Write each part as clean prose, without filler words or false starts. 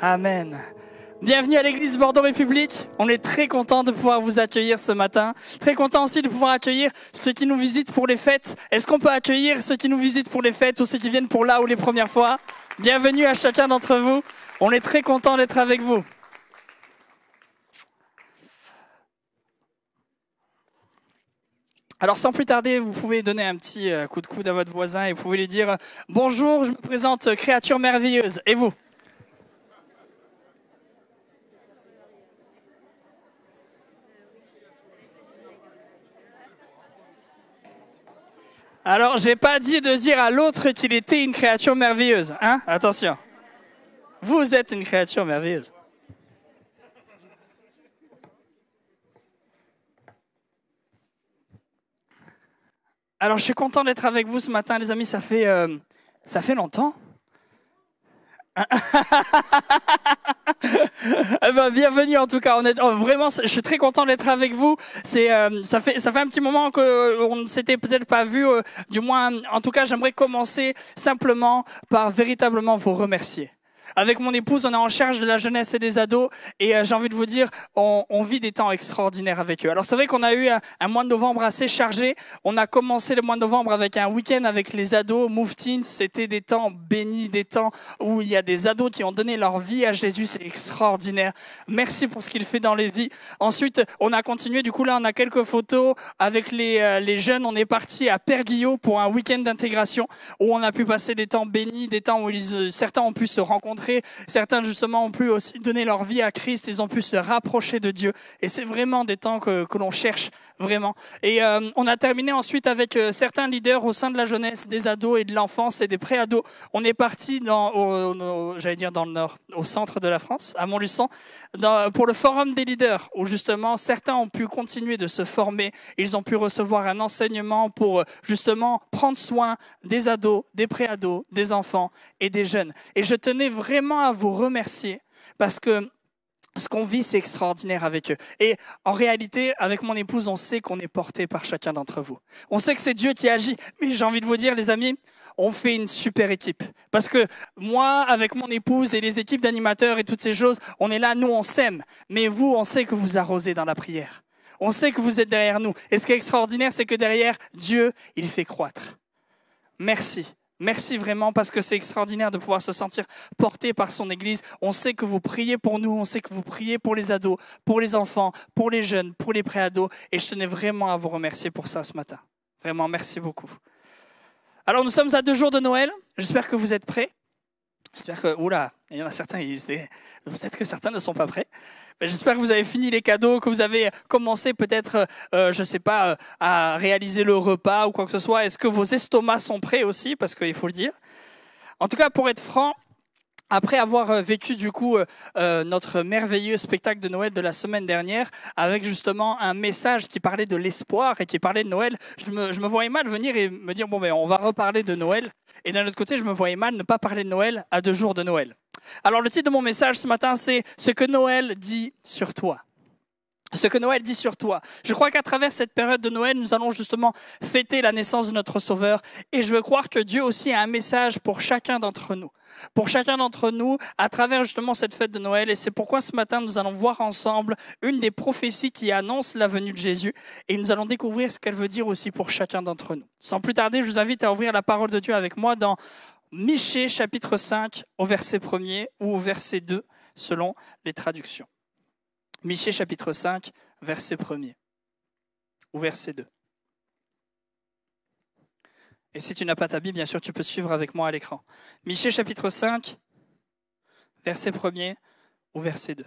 Amen. Bienvenue à l'église Bordeaux République. On est très content de pouvoir vous accueillir ce matin. Très content aussi de pouvoir accueillir ceux qui nous visitent pour les fêtes. Est-ce qu'on peut accueillir ceux qui nous visitent pour les fêtes ou ceux qui viennent pour là ou les premières fois? Bienvenue à chacun d'entre vous. On est très content d'être avec vous. Alors sans plus tarder, vous pouvez donner un petit coup de coude à votre voisin et vous pouvez lui dire « Bonjour, je me présente créature merveilleuse. » Et vous? Alors, j'ai pas dit de dire à l'autre qu'il était une créature merveilleuse, hein? Attention. Vous êtes une créature merveilleuse. Alors, je suis content d'être avec vous ce matin, les amis. Ça fait longtemps. Eh ben, bienvenue en tout cas. Vraiment, je suis très content d'être avec vous. Ça fait un petit moment qu'on ne s'était peut-être pas vu. Du moins, en tout cas, j'aimerais commencer simplement par véritablement vous remercier. Avec mon épouse, on est en charge de la jeunesse et des ados et j'ai envie de vous dire, on vit des temps extraordinaires avec eux. Alors c'est vrai qu'on a eu un mois de novembre assez chargé. On a commencé le mois de novembre avec un week-end avec les ados, Move Teens. C'était des temps bénis, des temps où il y a des ados qui ont donné leur vie à Jésus. C'est extraordinaire. Merci pour ce qu'il fait dans les vies. Ensuite, on a continué. Du coup, là, on a quelques photos avec les jeunes. On est parti à Père-Guillot pour un week-end d'intégration où on a pu passer des temps bénis, des temps où certains ont pu se rencontrer. Certains, justement, ont pu aussi donner leur vie à Christ. Ils ont pu se rapprocher de Dieu. Et c'est vraiment des temps que l'on cherche, vraiment. Et on a terminé ensuite avec certains leaders au sein de la jeunesse, des ados et de l'enfance et des pré-ados. On est parti j'allais dire dans le nord, au centre de la France, à Montluçon, pour le forum des leaders, où justement, certains ont pu continuer de se former. Ils ont pu recevoir un enseignement pour justement prendre soin des ados, des pré-ados, des enfants et des jeunes. Et je tenais vraiment à vous remercier parce que ce qu'on vit, c'est extraordinaire avec eux. Et en réalité, avec mon épouse, on sait qu'on est porté par chacun d'entre vous. On sait que c'est Dieu qui agit. Mais j'ai envie de vous dire, les amis, on fait une super équipe. Parce que moi, avec mon épouse et les équipes d'animateurs et toutes ces choses, on est là, nous, on s'aime. Mais vous, on sait que vous arrosez dans la prière. On sait que vous êtes derrière nous. Et ce qui est extraordinaire, c'est que derrière, Dieu, il fait croître. Merci. Merci vraiment parce que c'est extraordinaire de pouvoir se sentir porté par son Église. On sait que vous priez pour nous, on sait que vous priez pour les ados, pour les enfants, pour les jeunes, pour les pré-ados. Et je tenais vraiment à vous remercier pour ça ce matin. Vraiment, merci beaucoup. Alors nous sommes à 2 jours de Noël. J'espère que vous êtes prêts. J'espère que... Oula, il y en a certains, peut-être que certains ne sont pas prêts. Mais j'espère que vous avez fini les cadeaux, que vous avez commencé peut-être, je ne sais pas, à réaliser le repas ou quoi que ce soit. Est-ce que vos estomacs sont prêts aussi? Parce qu'il faut le dire. En tout cas, pour être franc, après avoir vécu du coup notre merveilleux spectacle de Noël de la semaine dernière, avec justement un message qui parlait de l'espoir et qui parlait de Noël, je me voyais mal venir et me dire, bon, ben, on va reparler de Noël. Et d'un autre côté, je me voyais mal ne pas parler de Noël à 2 jours de Noël. Alors le titre de mon message ce matin, c'est « Ce que Noël dit sur toi ». Ce que Noël dit sur toi. Je crois qu'à travers cette période de Noël, nous allons justement fêter la naissance de notre Sauveur. Et je veux croire que Dieu aussi a un message pour chacun d'entre nous. Pour chacun d'entre nous, à travers justement cette fête de Noël. Et c'est pourquoi ce matin, nous allons voir ensemble une des prophéties qui annonce la venue de Jésus. Et nous allons découvrir ce qu'elle veut dire aussi pour chacun d'entre nous. Sans plus tarder, je vous invite à ouvrir la parole de Dieu avec moi dans Michée chapitre 5 au verset 1er ou au verset 2 selon les traductions. Michée chapitre 5, verset 1er ou verset 2. Et si tu n'as pas ta Bible, bien sûr, tu peux suivre avec moi à l'écran. Michée chapitre 5, verset 1er ou verset 2.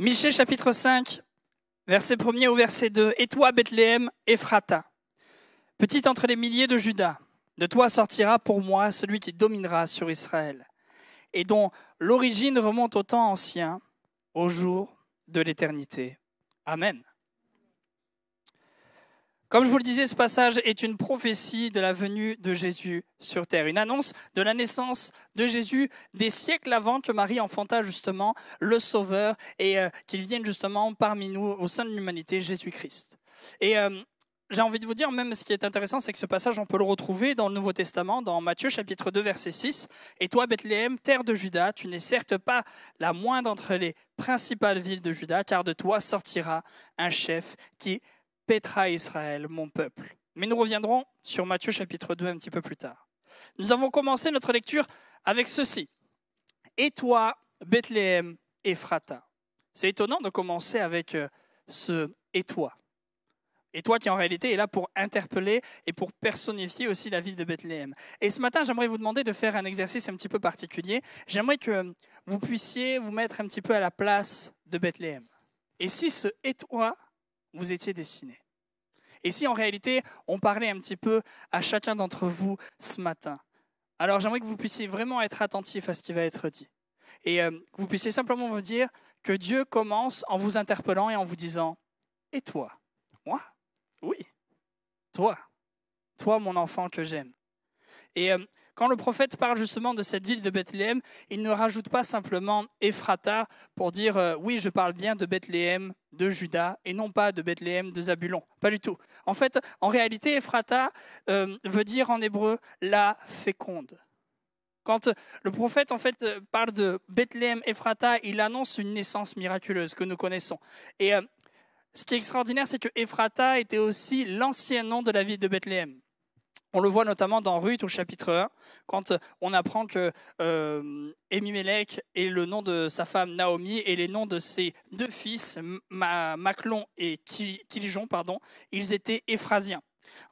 Michée chapitre 5, verset 1er au verset 2. « Et toi, Bethléem, Ephrata, petite entre les milliers de Juda, de toi sortira pour moi celui qui dominera sur Israël, et dont l'origine remonte au temps ancien, au jour de l'éternité. Amen. » Comme je vous le disais, ce passage est une prophétie de la venue de Jésus sur terre, une annonce de la naissance de Jésus des siècles avant que Marie enfanta justement le Sauveur et qu'il vienne justement parmi nous au sein de l'humanité, Jésus-Christ. Et j'ai envie de vous dire, même ce qui est intéressant, c'est que ce passage, on peut le retrouver dans le Nouveau Testament, dans Matthieu chapitre 2, verset 6. « Et toi, Bethléem, terre de Juda, tu n'es certes pas la moindre d'entre les principales villes de Juda, car de toi sortira un chef qui paîtra Israël, mon peuple. » Mais nous reviendrons sur Matthieu chapitre 2 un petit peu plus tard. Nous avons commencé notre lecture avec ceci. « Et toi, Bethléem, Ephrata. » C'est étonnant de commencer avec ce « et toi ». Et toi qui en réalité est là pour interpeller et pour personnifier aussi la ville de Bethléem. Et ce matin, j'aimerais vous demander de faire un exercice un petit peu particulier. J'aimerais que vous puissiez vous mettre un petit peu à la place de Bethléem. Et si ce « et toi » vous étiez dessiné? Et si en réalité, on parlait un petit peu à chacun d'entre vous ce matin? Alors j'aimerais que vous puissiez vraiment être attentif à ce qui va être dit. Et que vous puissiez simplement vous dire que Dieu commence en vous interpellant et en vous disant « Et toi ?» Moi? Oui, toi mon enfant que j'aime. Et quand le prophète parle justement de cette ville de Bethléem, il ne rajoute pas simplement Ephrata pour dire oui, je parle bien de Bethléem de Juda et non pas de Bethléem de Zabulon. Pas du tout. En fait, en réalité, Ephrata veut dire en hébreu la féconde. Quand le prophète en fait parle de Bethléem Ephrata, il annonce une naissance miraculeuse que nous connaissons. Et ce qui est extraordinaire, c'est que Ephrata était aussi l'ancien nom de la ville de Bethléem. On le voit notamment dans Ruth au chapitre 1, quand on apprend que Élimélec est le nom de sa femme Naomi et les noms de ses deux fils, Machlon et Kiljon, ils étaient Éphrasiens.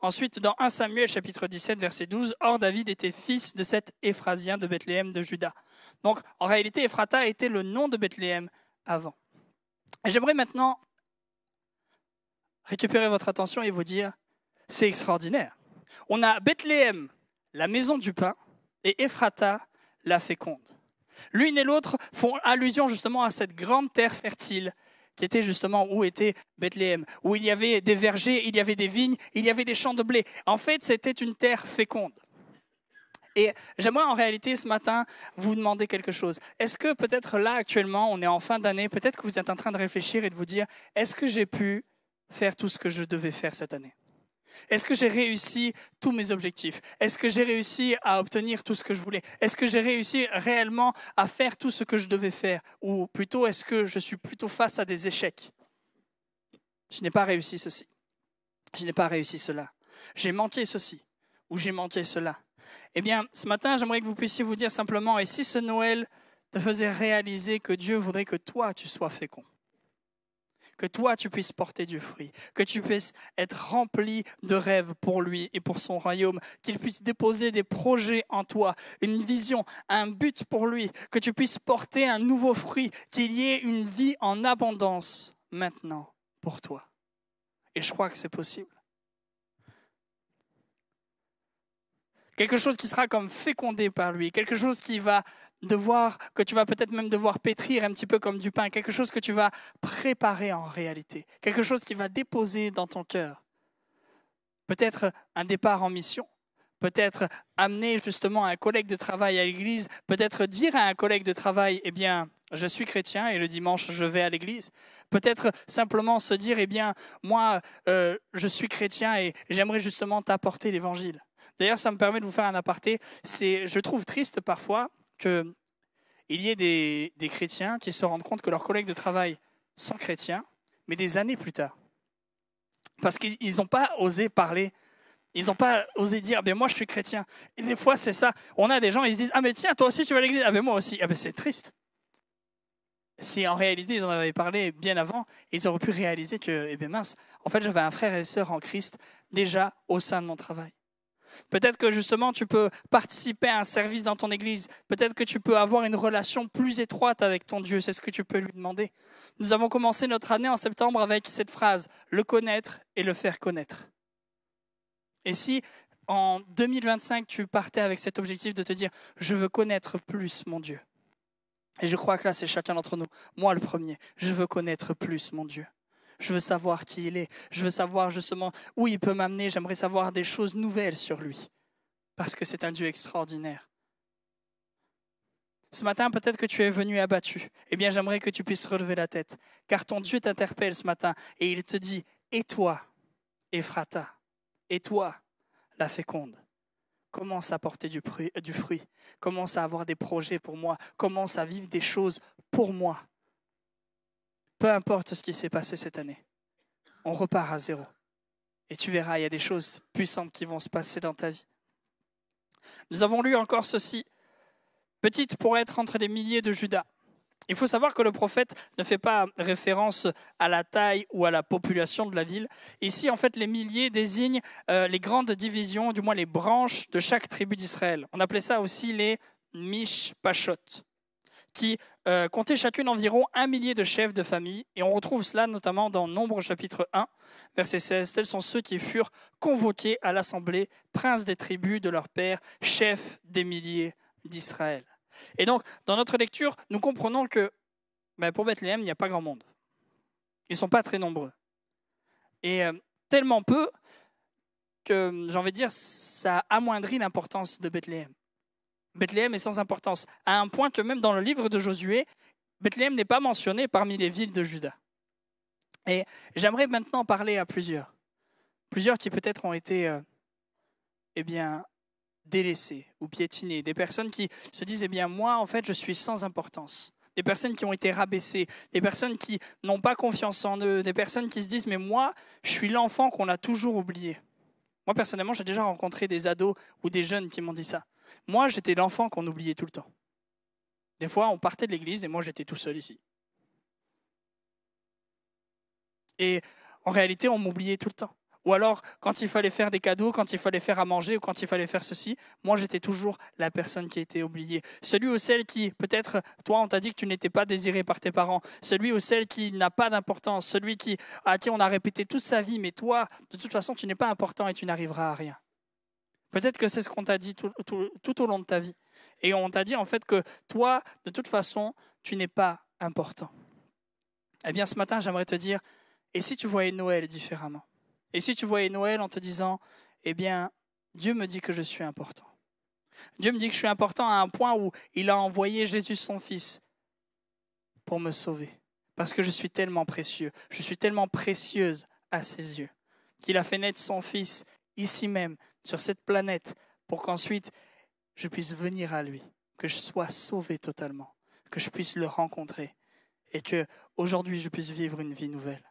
Ensuite, dans 1 Samuel chapitre 17, verset 12, « Or David était fils de cet Éphrasien de Bethléem de Juda. » Donc, en réalité, Ephrata était le nom de Bethléem avant. Et j'aimerais maintenant récupérer votre attention et vous dire, c'est extraordinaire. On a Bethléem, la maison du pain, et Ephrata, la féconde. L'une et l'autre font allusion justement à cette grande terre fertile qui était justement où était Bethléem, où il y avait des vergers, il y avait des vignes, il y avait des champs de blé. En fait, c'était une terre féconde. Et j'aimerais en réalité ce matin vous demander quelque chose. Est-ce que peut-être là actuellement, on est en fin d'année, peut-être que vous êtes en train de réfléchir et de vous dire, est-ce que j'ai pu faire tout ce que je devais faire cette année? Est-ce que j'ai réussi tous mes objectifs? Est-ce que j'ai réussi à obtenir tout ce que je voulais? Est-ce que j'ai réussi réellement à faire tout ce que je devais faire? Ou plutôt, est-ce que je suis plutôt face à des échecs? Je n'ai pas réussi ceci. Je n'ai pas réussi cela. J'ai manqué ceci. Ou j'ai manqué cela. Eh bien, ce matin, j'aimerais que vous puissiez vous dire simplement, et si ce Noël te faisait réaliser que Dieu voudrait que toi, tu sois fécond? Que toi, tu puisses porter du fruit, que tu puisses être rempli de rêves pour lui et pour son royaume, qu'il puisse déposer des projets en toi, une vision, un but pour lui, que tu puisses porter un nouveau fruit, qu'il y ait une vie en abondance maintenant pour toi. Et je crois que c'est possible. Quelque chose qui sera comme fécondé par lui, quelque chose qui va que tu vas peut-être même devoir pétrir un petit peu comme du pain, quelque chose que tu vas préparer en réalité, quelque chose qui va déposer dans ton cœur. Peut-être un départ en mission, peut-être amener justement un collègue de travail à l'église, peut-être dire à un collègue de travail, eh bien, je suis chrétien et le dimanche, je vais à l'église. Peut-être simplement se dire, eh bien, moi, je suis chrétien et j'aimerais justement t'apporter l'évangile. D'ailleurs, ça me permet de vous faire un aparté. Je trouve triste parfois qu'il y ait des chrétiens qui se rendent compte que leurs collègues de travail sont chrétiens, mais des années plus tard. Parce qu'ils n'ont pas osé parler, ils n'ont pas osé dire « moi je suis chrétien ». Et des fois c'est ça, on a des gens, ils se disent « ah mais tiens, toi aussi tu vas à l'église ». « Ah mais moi aussi ». Ah ben c'est triste. Si en réalité ils en avaient parlé bien avant, ils auraient pu réaliser que, mince, en fait j'avais un frère et sœur en Christ déjà au sein de mon travail. Peut-être que justement tu peux participer à un service dans ton église. Peut-être que tu peux avoir une relation plus étroite avec ton Dieu. C'est ce que tu peux lui demander. Nous avons commencé notre année en septembre avec cette phrase, le connaître et le faire connaître. Et si en 2025 tu partais avec cet objectif de te dire, je veux connaître plus mon Dieu. Et je crois que là c'est chacun d'entre nous. Moi le premier, je veux connaître plus mon Dieu. Je veux savoir qui il est. Je veux savoir justement où il peut m'amener. J'aimerais savoir des choses nouvelles sur lui. Parce que c'est un Dieu extraordinaire. Ce matin, peut-être que tu es venu abattu. Eh bien, j'aimerais que tu puisses relever la tête. Car ton Dieu t'interpelle ce matin et il te dit, et toi, Ephrata, et toi, la féconde, commence à porter du fruit. Commence à avoir des projets pour moi. Commence à vivre des choses pour moi. Peu importe ce qui s'est passé cette année. On repart à zéro. Et tu verras, il y a des choses puissantes qui vont se passer dans ta vie. Nous avons lu encore ceci. Petite pour être entre les milliers de Judas. Il faut savoir que le prophète ne fait pas référence à la taille ou à la population de la ville. Ici, en fait, les milliers désignent les grandes divisions, du moins les branches de chaque tribu d'Israël. On appelait ça aussi les Mishpachot, qui comptaient chacune environ 1 millier de chefs de famille. Et on retrouve cela notamment dans Nombre chapitre 1, verset 16. Tels sont ceux qui furent convoqués à l'assemblée, princes des tribus de leur père, chefs des milliers d'Israël. Et donc, dans notre lecture, nous comprenons que pour Bethléem, il n'y a pas grand monde. Ils ne sont pas très nombreux. Et tellement peu que, j'ai envie de dire, ça amoindrit l'importance de Bethléem. Bethléem est sans importance, à un point que même dans le livre de Josué, Bethléem n'est pas mentionné parmi les villes de Juda. Et j'aimerais maintenant parler à plusieurs qui peut-être ont été, délaissés ou piétinés, des personnes qui se disent, moi, en fait, je suis sans importance. Des personnes qui ont été rabaissées, des personnes qui n'ont pas confiance en eux, des personnes qui se disent, mais moi, je suis l'enfant qu'on a toujours oublié. Moi, personnellement, j'ai déjà rencontré des ados ou des jeunes qui m'ont dit ça. Moi, j'étais l'enfant qu'on oubliait tout le temps. Des fois, on partait de l'église et moi, j'étais tout seul ici. Et en réalité, on m'oubliait tout le temps. Ou alors, quand il fallait faire des cadeaux, quand il fallait faire à manger ou quand il fallait faire ceci, moi, j'étais toujours la personne qui a été oubliée. Celui ou celle qui, peut-être, toi, on t'a dit que tu n'étais pas désiré par tes parents. Celui ou celle qui n'a pas d'importance. Celui à qui on a répété toute sa vie, mais toi, de toute façon, tu n'es pas important et tu n'arriveras à rien. Peut-être que c'est ce qu'on t'a dit tout au long de ta vie. Et on t'a dit, en fait, que toi, de toute façon, tu n'es pas important. Eh bien, ce matin, j'aimerais te dire, et si tu voyais Noël différemment ? Et si tu voyais Noël en te disant, Dieu me dit que je suis important. Dieu me dit que je suis important à un point où il a envoyé Jésus son Fils pour me sauver. Parce que je suis tellement précieux, je suis tellement précieuse à ses yeux, qu'il a fait naître son Fils ici même, sur cette planète, pour qu'ensuite je puisse venir à lui, que je sois sauvé totalement, que je puisse le rencontrer et que aujourd'hui je puisse vivre une vie nouvelle.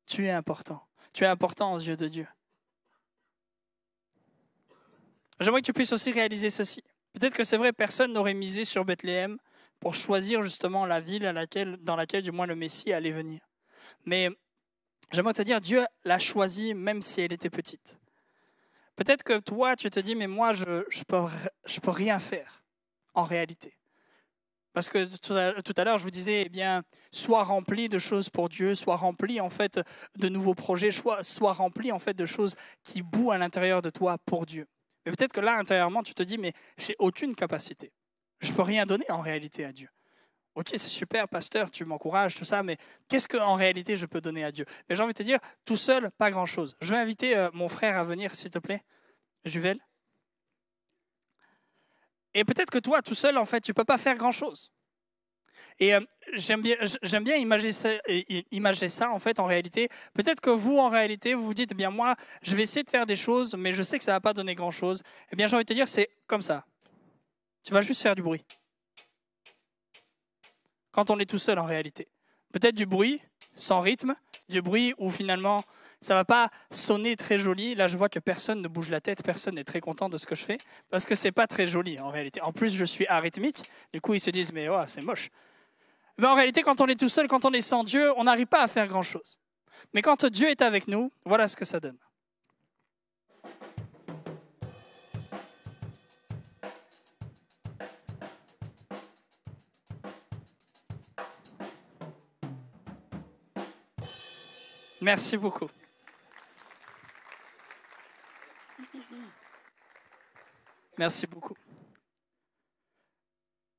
Tu es important. Tu es important aux yeux de Dieu. J'aimerais que tu puisses aussi réaliser ceci. Peut-être que c'est vrai, personne n'aurait misé sur Bethléem pour choisir justement la ville dans laquelle du moins le Messie allait venir. Mais j'aimerais te dire, Dieu l'a choisie même si elle était petite. Peut-être que toi, tu te dis, mais moi, je peux rien faire en réalité. Parce que tout à l'heure, je vous disais, sois rempli de choses pour Dieu, sois rempli en fait de nouveaux projets, sois rempli en fait de choses qui bouent à l'intérieur de toi pour Dieu. Mais peut-être que là, intérieurement, tu te dis, mais j'ai aucune capacité. Je peux rien donner en réalité à Dieu. Ok, c'est super, pasteur, tu m'encourages, tout ça, mais qu'est-ce qu'en réalité je peux donner à Dieu ? Mais j'ai envie de te dire, tout seul, pas grand-chose. Je vais inviter mon frère à venir, s'il te plaît, Juvel. Et peut-être que toi, tout seul, en fait, tu ne peux pas faire grand-chose. Et j'aime bien imager ça, en fait, en réalité. Peut-être que vous, en réalité, vous vous dites, moi, je vais essayer de faire des choses, mais je sais que ça ne va pas donner grand-chose. Eh bien, j'ai envie de te dire, c'est comme ça. Tu vas juste faire du bruit. Quand on est tout seul, en réalité. Peut-être du bruit, sans rythme, du bruit où finalement, ça ne va pas sonner très joli. Là, je vois que personne ne bouge la tête, personne n'est très content de ce que je fais, parce que ce n'est pas très joli, en réalité. En plus, je suis arythmique. Du coup, ils se disent, mais c'est moche. Mais en réalité, quand on est tout seul, quand on est sans Dieu, on n'arrive pas à faire grand-chose. Mais quand Dieu est avec nous, voilà ce que ça donne. Merci beaucoup. Merci beaucoup.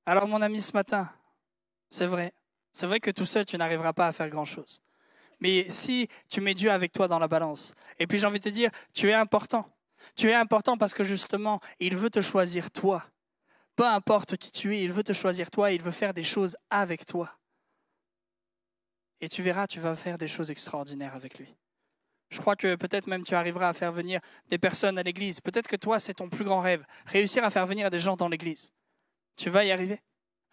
Alors, mon ami, ce matin, c'est vrai que tout seul, tu n'arriveras pas à faire grand-chose. Mais si tu mets Dieu avec toi dans la balance, et puis j'ai envie de te dire, tu es important. Tu es important parce que justement, il veut te choisir toi. Peu importe qui tu es, il veut te choisir toi, il veut faire des choses avec toi. Et tu verras, tu vas faire des choses extraordinaires avec lui. Je crois que peut-être même tu arriveras à faire venir des personnes à l'église. Peut-être que toi, c'est ton plus grand rêve, réussir à faire venir des gens dans l'église. Tu vas y arriver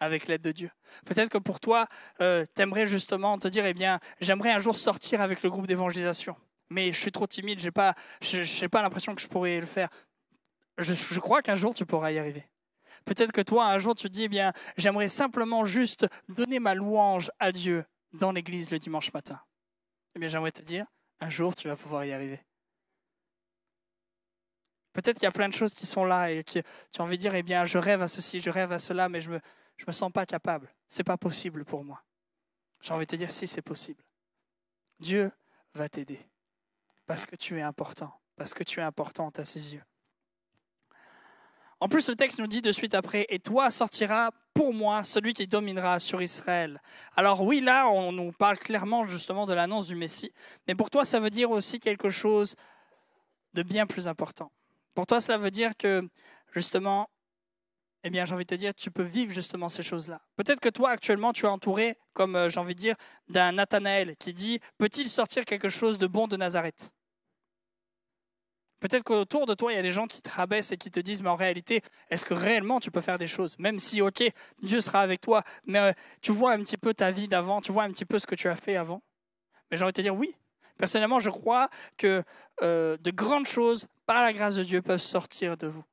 avec l'aide de Dieu. Peut-être que pour toi, tu aimerais justement te dire, eh bien, j'aimerais un jour sortir avec le groupe d'évangélisation. Mais je suis trop timide, je n'ai pas l'impression que je pourrais le faire. Je crois qu'un jour, tu pourras y arriver. Peut-être que toi, un jour, tu te dis, eh bien, j'aimerais simplement juste donner ma louange à Dieu dans l'église le dimanche matin. Eh bien, j'aimerais te dire, un jour, tu vas pouvoir y arriver. Peut-être qu'il y a plein de choses qui sont là et que tu as envie de dire, eh bien, je rêve à ceci, je rêve à cela, mais je me sens pas capable. C'est pas possible pour moi. J'ai envie de te dire, si, c'est possible. Dieu va t'aider parce que tu es important, parce que tu es importante à ses yeux. En plus, le texte nous dit de suite après, « Et toi sortira pour moi celui qui dominera sur Israël. » Alors oui, là, on nous parle clairement justement de l'annonce du Messie, mais pour toi, ça veut dire aussi quelque chose de bien plus important. Pour toi, cela veut dire que, justement, eh bien, j'ai envie de te dire, tu peux vivre justement ces choses-là. Peut-être que toi, actuellement, tu es entouré, comme j'ai envie de dire, d'un Nathanaël qui dit, « Peut-il sortir quelque chose de bon de Nazareth ?» Peut-être qu'autour de toi, il y a des gens qui te rabaissent et qui te disent, mais en réalité, est-ce que réellement tu peux faire des choses? Même si, ok, Dieu sera avec toi, mais tu vois un petit peu ta vie d'avant, tu vois un petit peu ce que tu as fait avant. Mais j'ai envie de te dire, oui. Personnellement, je crois que de grandes choses, par la grâce de Dieu, peuvent sortir de vous.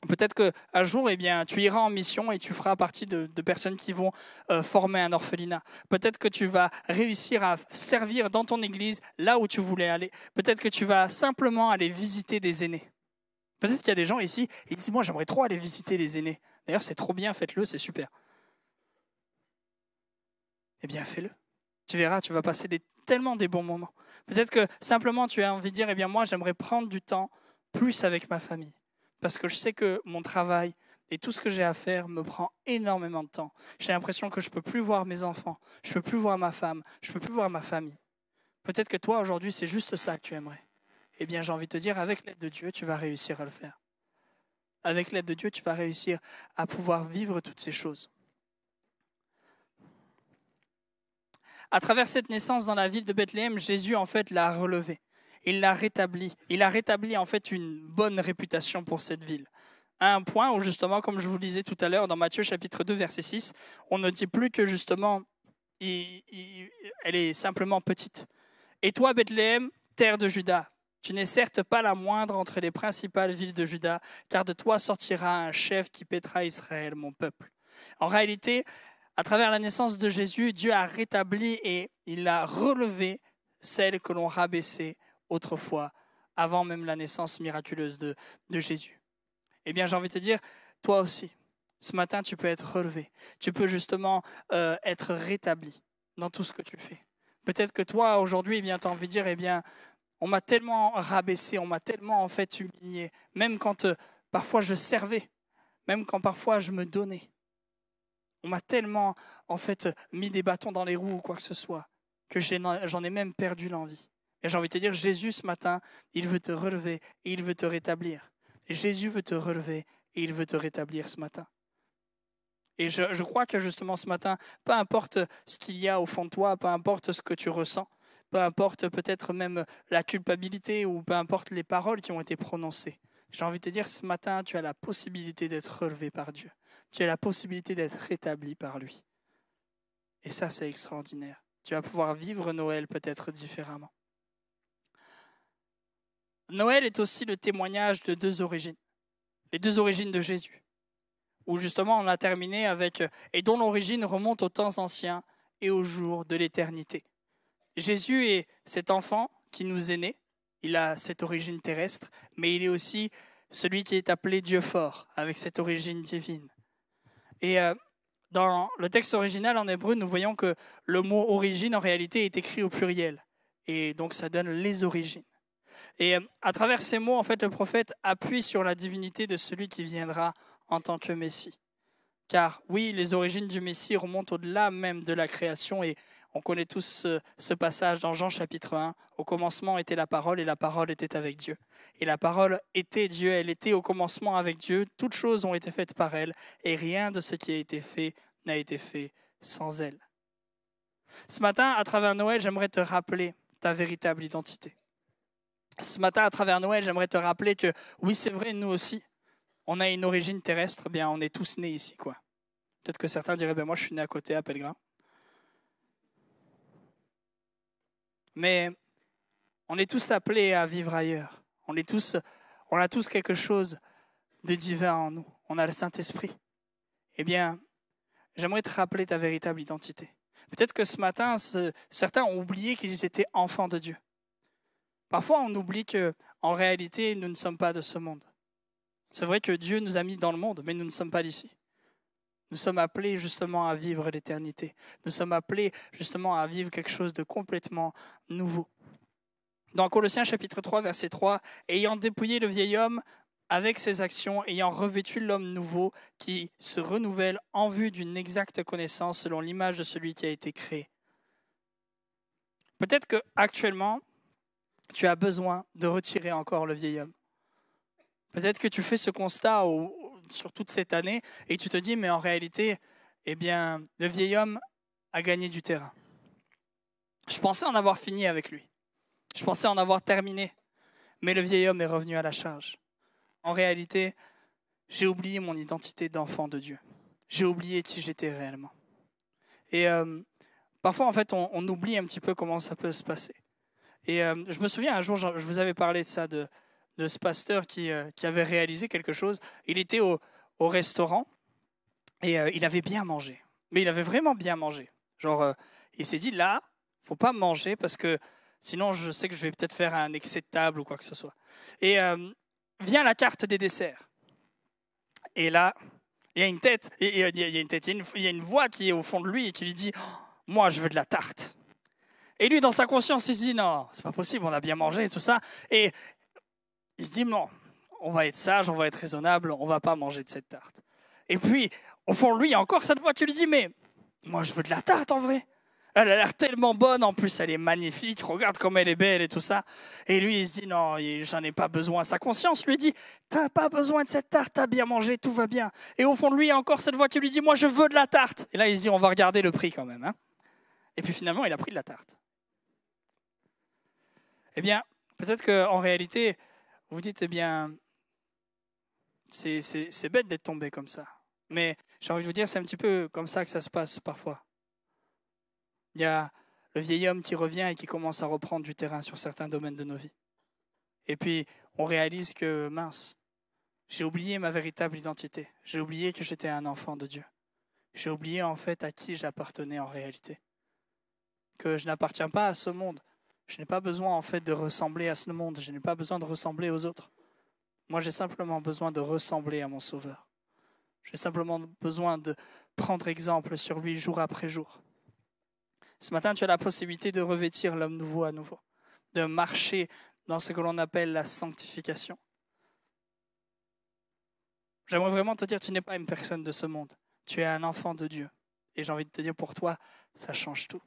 Peut-être qu'un jour, eh bien, tu iras en mission et tu feras partie de personnes qui vont former un orphelinat. Peut-être que tu vas réussir à servir dans ton église là où tu voulais aller. Peut-être que tu vas simplement aller visiter des aînés. Peut-être qu'il y a des gens ici, ils disent, moi j'aimerais trop aller visiter les aînés. D'ailleurs, c'est trop bien, faites-le, c'est super. Eh bien, fais-le. Tu verras, tu vas passer tellement des bons moments. Peut-être que simplement tu as envie de dire, eh bien moi j'aimerais prendre du temps plus avec ma famille. Parce que je sais que mon travail et tout ce que j'ai à faire me prend énormément de temps. J'ai l'impression que je ne peux plus voir mes enfants, je ne peux plus voir ma femme, je ne peux plus voir ma famille. Peut-être que toi, aujourd'hui, c'est juste ça que tu aimerais. Eh bien, j'ai envie de te dire, avec l'aide de Dieu, tu vas réussir à le faire. Avec l'aide de Dieu, tu vas réussir à pouvoir vivre toutes ces choses. À travers cette naissance dans la ville de Bethléem, Jésus, en fait, l'a relevé. Il l'a rétabli. Il a rétabli en fait une bonne réputation pour cette ville. À un point où justement, comme je vous le disais tout à l'heure, dans Matthieu chapitre 2, verset 6, on ne dit plus que justement, elle est simplement petite. Et toi, Bethléem, terre de Juda, tu n'es certes pas la moindre entre les principales villes de Juda, car de toi sortira un chef qui paîtra Israël, mon peuple. En réalité, à travers la naissance de Jésus, Dieu a rétabli et il a relevé celle que l'on rabaissait autrefois, avant même la naissance miraculeuse de Jésus. Eh bien, j'ai envie de te dire, toi aussi, ce matin, tu peux être relevé. Tu peux justement être rétabli dans tout ce que tu fais. Peut-être que toi, aujourd'hui, eh bien, tu as envie de dire, eh bien, on m'a tellement rabaissé, on m'a tellement en fait humilié, même quand parfois je servais, même quand parfois je me donnais. On m'a tellement en fait mis des bâtons dans les roues ou quoi que ce soit, que j'en ai même perdu l'envie. Et j'ai envie de te dire, Jésus, ce matin, il veut te relever et il veut te rétablir. Et Jésus veut te relever et il veut te rétablir ce matin. Et je crois que justement ce matin, peu importe ce qu'il y a au fond de toi, peu importe ce que tu ressens, peu importe peut-être même la culpabilité ou peu importe les paroles qui ont été prononcées, j'ai envie de te dire, ce matin, tu as la possibilité d'être relevé par Dieu. Tu as la possibilité d'être rétabli par lui. Et ça, c'est extraordinaire. Tu vas pouvoir vivre Noël peut-être différemment. Noël est aussi le témoignage de deux origines. Les deux origines de Jésus. Où justement on a terminé avec « et dont l'origine remonte aux temps anciens et aux jours de l'éternité ». Jésus est cet enfant qui nous est né. Il a cette origine terrestre, mais il est aussi celui qui est appelé Dieu fort, avec cette origine divine. Et dans le texte original en hébreu, nous voyons que le mot « origine » en réalité est écrit au pluriel. Et donc ça donne les origines. Et à travers ces mots, en fait, le prophète appuie sur la divinité de celui qui viendra en tant que Messie. Car oui, les origines du Messie remontent au-delà même de la création et On connaît tous ce passage dans Jean chapitre 1. Au commencement était la parole et la parole était avec Dieu. Et la parole était Dieu, elle était au commencement avec Dieu. Toutes choses ont été faites par elle et rien de ce qui a été fait n'a été fait sans elle. Ce matin, à travers Noël, j'aimerais te rappeler ta véritable identité. Ce matin, à travers Noël, j'aimerais te rappeler que oui, c'est vrai, nous aussi, on a une origine terrestre, eh bien on est tous nés ici, quoi. Peut-être que certains diraient, ben moi je suis né à côté, à Pellegrin. Mais on est tous appelés à vivre ailleurs. On a tous quelque chose de divin en nous. On a le Saint-Esprit. Eh bien, j'aimerais te rappeler ta véritable identité. Peut-être que ce matin, certains ont oublié qu'ils étaient enfants de Dieu. Parfois, on oublie qu'en réalité, nous ne sommes pas de ce monde. C'est vrai que Dieu nous a mis dans le monde, mais nous ne sommes pas d'ici. Nous sommes appelés justement à vivre l'éternité. Nous sommes appelés justement à vivre quelque chose de complètement nouveau. Dans Colossiens chapitre 3, verset 3, « Ayant dépouillé le vieil homme avec ses actions, ayant revêtu l'homme nouveau qui se renouvelle en vue d'une exacte connaissance selon l'image de celui qui a été créé. » Peut-être qu'actuellement, tu as besoin de retirer encore le vieil homme. Peut-être que tu fais ce constat sur toute cette année et tu te dis, mais en réalité, eh bien, le vieil homme a gagné du terrain. Je pensais en avoir fini avec lui. Je pensais en avoir terminé. Mais le vieil homme est revenu à la charge. En réalité, j'ai oublié mon identité d'enfant de Dieu. J'ai oublié qui j'étais réellement. Et parfois, en fait, on oublie un petit peu comment ça peut se passer. Et je me souviens, un jour, je vous avais parlé de ça, de ce pasteur qui avait réalisé quelque chose. Il était au restaurant et il avait bien mangé. Mais il avait vraiment bien mangé. Genre, il s'est dit, là, il ne faut pas manger parce que sinon, je sais que je vais peut-être faire un excès de table ou quoi que ce soit. Et vient la carte des desserts. Et là, il y a une tête, il y a une voix qui est au fond de lui et qui lui dit, oh, moi, je veux de la tarte. Et lui, dans sa conscience, il se dit, non, c'est pas possible, on a bien mangé et tout ça. Et il se dit, non, on va être sage, on va être raisonnable, on va pas manger de cette tarte. Et puis, au fond de lui, il y a encore cette voix qui lui dit, mais moi, je veux de la tarte en vrai. Elle a l'air tellement bonne, en plus, elle est magnifique, regarde comme elle est belle et tout ça. Et lui, il se dit, non, j'en ai pas besoin. Sa conscience lui dit, t'as pas besoin de cette tarte, t'as bien mangé, tout va bien. Et au fond de lui, il y a encore cette voix qui lui dit, moi, je veux de la tarte. Et là, il se dit, on va regarder le prix quand même. Hein. Et puis finalement, il a pris de la tarte. Eh bien, peut-être qu'en réalité, vous dites, eh bien, c'est bête d'être tombé comme ça. Mais j'ai envie de vous dire, c'est un petit peu comme ça que ça se passe parfois. Il y a le vieil homme qui revient et qui commence à reprendre du terrain sur certains domaines de nos vies. Et puis, on réalise que, mince, j'ai oublié ma véritable identité. J'ai oublié que j'étais un enfant de Dieu. J'ai oublié en fait à qui j'appartenais en réalité. Que je n'appartiens pas à ce monde. Je n'ai pas besoin en fait de ressembler à ce monde. Je n'ai pas besoin de ressembler aux autres. Moi, j'ai simplement besoin de ressembler à mon Sauveur. J'ai simplement besoin de prendre exemple sur lui jour après jour. Ce matin, tu as la possibilité de revêtir l'homme nouveau à nouveau, de marcher dans ce que l'on appelle la sanctification. J'aimerais vraiment te dire, tu n'es pas une personne de ce monde. Tu es un enfant de Dieu. Et j'ai envie de te dire, pour toi, ça change tout.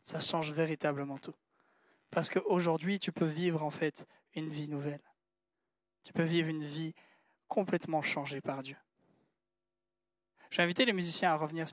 Ça change véritablement tout. Parce qu'aujourd'hui, tu peux vivre en fait une vie nouvelle. Tu peux vivre une vie complètement changée par Dieu. J'ai invité les musiciens à revenir.